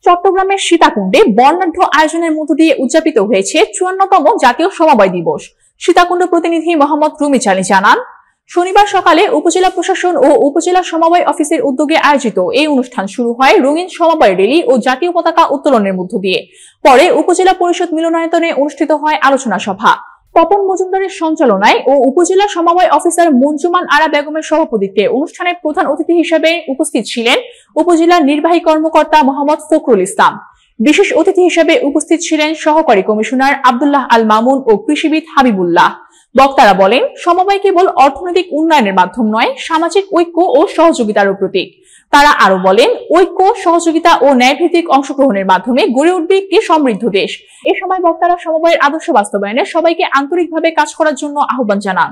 চট্টগ্রামের সীতাকুণ্ডে বর্ণাঢ্য আয়োজনের মধ্য দিয়ে উদযাপিত হয়েছে ৫৪তম জাতীয় সমবায় দিবস। সীতাকুণ্ড প্রতিনিধি মোহাম্মদ রুমি চালি জানান, শনিবার সকালে উপজেলা প্রশাসন ও উপজেলা সমবায় অফিসের উদ্যোগে আয়োজিত এই অনুষ্ঠান শুরু হয় রঙিন সমবায় র্যালি ও জাতীয় পতাকা উত্তোলনের মধ্য দিয়ে। পরে উপজেলা পরিষদ মিলনায়তনে অনুষ্ঠিত হয় আলোচনা সভা। তপন মজুমদারের সঞ্চালনায় ও উপজেলা সমবায় অফিসার মঞ্জুমান আরা বেগমের সভাপতিত্বে অনুষ্ঠানের প্রধান অতিথি হিসেবে উপস্থিত ছিলেন উপজেলার নির্বাহী কর্মকর্তা মোহাম্মদ ফখরুল ইসলাম। বিশেষ অতিথি হিসেবে উপস্থিত ছিলেন সহকারী কমিশনার আব্দুল্লাহ আল মামুন ও কৃষিবিদ হাবিবুল্লাহ। বক্তারা বলেন, সমবায় কেবল অর্থনৈতিক উন্নয়নের মাধ্যম নয়, সামাজিক ঐক্য ও সহযোগিতারও প্রতীক। তারা আরো বলেন, ঐক্য, সহযোগিতা ও ন্যায়ভিত্তিক অংশগ্রহণের মাধ্যমে গড়ে উঠবে একটি সমৃদ্ধ দেশ। এ সময় বক্তারা সমবায়ের আদর্শ বাস্তবায়নে সবাইকে আন্তরিকভাবে কাজ করার জন্য আহ্বান জানান।